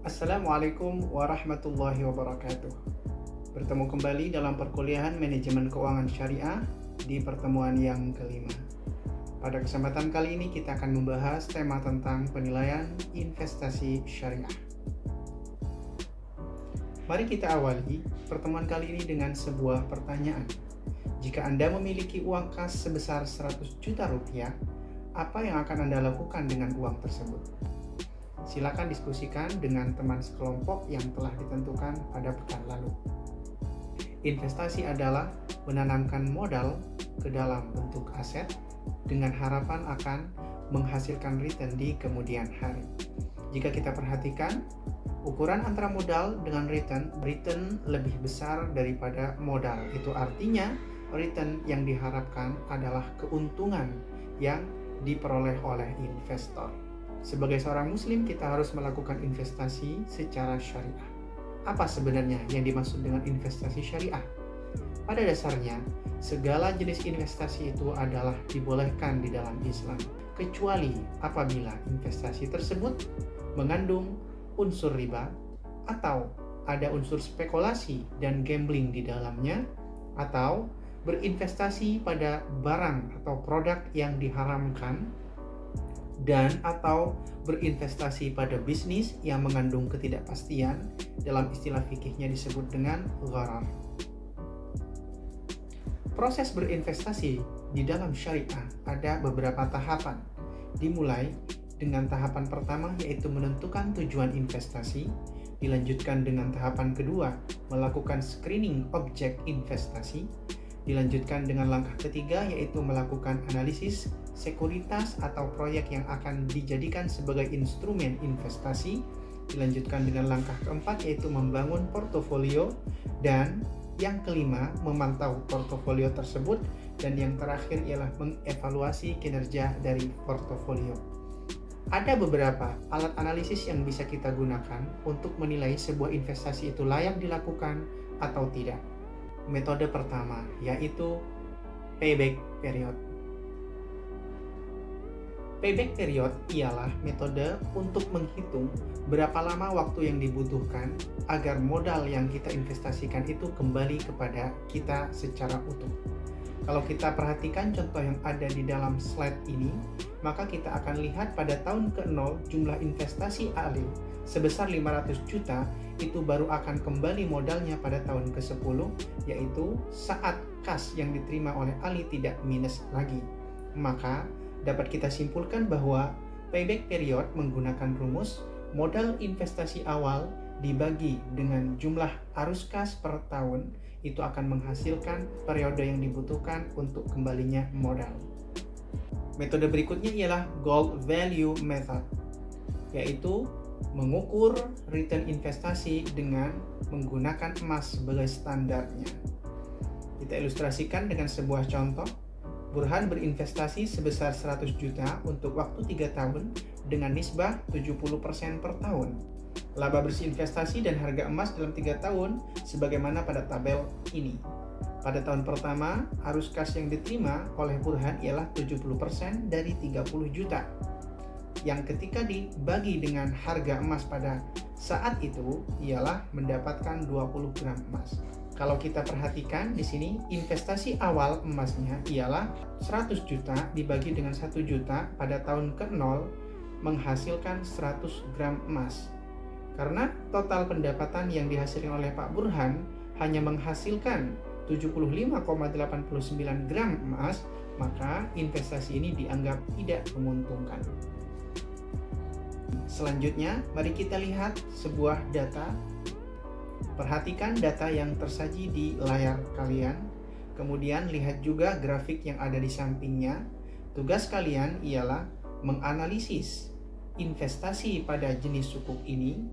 Assalamualaikum warahmatullahi wabarakatuh. Bertemu kembali dalam perkuliahan Manajemen Keuangan Syariah di pertemuan yang kelima. Pada kesempatan kali ini kita akan membahas tema tentang penilaian investasi syariah. Mari kita awali pertemuan kali ini dengan sebuah pertanyaan. Jika Anda memiliki uang kas sebesar 100 juta rupiah, apa yang akan Anda lakukan dengan uang tersebut? Silakan diskusikan dengan teman sekelompok yang telah ditentukan pada pekan lalu. Investasi adalah menanamkan modal ke dalam bentuk aset dengan harapan akan menghasilkan return di kemudian hari. Jika kita perhatikan, ukuran antara modal dengan return lebih besar daripada modal. Itu artinya return yang diharapkan adalah keuntungan yang diperoleh oleh investor. Sebagai seorang muslim, kita harus melakukan investasi secara syariah. Apa sebenarnya yang dimaksud dengan investasi syariah? Pada dasarnya, segala jenis investasi itu adalah dibolehkan di dalam Islam, kecuali apabila investasi tersebut mengandung unsur riba, atau ada unsur spekulasi dan gambling di dalamnya, atau berinvestasi pada barang atau produk yang diharamkan, dan atau berinvestasi pada bisnis yang mengandung ketidakpastian, dalam istilah fikihnya disebut dengan gharar. Proses berinvestasi di dalam syariah ada beberapa tahapan. Dimulai dengan tahapan pertama, yaitu menentukan tujuan investasi, dilanjutkan dengan tahapan kedua, melakukan screening objek investasi, dilanjutkan dengan langkah ketiga, yaitu melakukan analisis sekuritas atau proyek yang akan dijadikan sebagai instrumen investasi, dilanjutkan dengan langkah keempat, yaitu membangun portofolio, dan yang kelima, memantau portofolio tersebut, dan yang terakhir ialah mengevaluasi kinerja dari portofolio. Ada beberapa alat analisis yang bisa kita gunakan untuk menilai sebuah investasi itu layak dilakukan atau tidak. Metode pertama yaitu payback period. Payback period ialah metode untuk menghitung berapa lama waktu yang dibutuhkan agar modal yang kita investasikan itu kembali kepada kita secara utuh. Kalau kita perhatikan contoh yang ada di dalam slide ini, maka kita akan lihat pada tahun ke-0 jumlah investasi Ali sebesar 500 juta itu baru akan kembali modalnya pada tahun ke-10, yaitu saat kas yang diterima oleh Ali tidak minus lagi. Maka dapat kita simpulkan bahwa payback period menggunakan rumus modal investasi awal dibagi dengan jumlah arus kas per tahun, itu akan menghasilkan periode yang dibutuhkan untuk kembalinya modal. Metode berikutnya ialah gold value method, yaitu mengukur return investasi dengan menggunakan emas sebagai standarnya. Kita ilustrasikan dengan sebuah contoh. Burhan berinvestasi sebesar 100 juta untuk waktu 3 tahun dengan nisbah 70% per tahun. Laba bersih investasi dan harga emas dalam 3 tahun sebagaimana pada tabel ini. Pada tahun pertama, arus kas yang diterima oleh Burhan ialah 70% dari 30 juta. Yang ketika dibagi dengan harga emas pada saat itu ialah mendapatkan 20 gram emas. Kalau kita perhatikan di sini, investasi awal emasnya ialah 100 juta dibagi dengan 1 juta pada tahun ke-0 menghasilkan 100 gram emas. Karena total pendapatan yang dihasilkan oleh Pak Burhan hanya menghasilkan 75,89 gram emas, maka investasi ini dianggap tidak menguntungkan. Selanjutnya, mari kita lihat sebuah data. Perhatikan data yang tersaji di layar kalian, kemudian lihat juga grafik yang ada di sampingnya. Tugas kalian ialah menganalisis investasi pada jenis sukuk ini,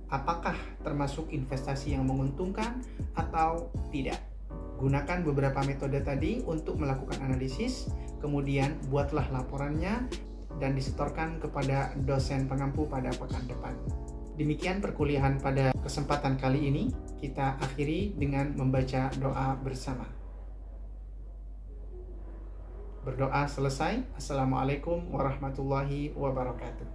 apakah termasuk investasi yang menguntungkan atau tidak. Gunakan beberapa metode tadi untuk melakukan analisis, kemudian buatlah laporannya dan disetorkan kepada dosen pengampu pada pekan depan. Demikian perkuliahan pada kesempatan kali ini. Kita akhiri dengan membaca doa bersama. Berdoa selesai. Assalamualaikum warahmatullahi wabarakatuh.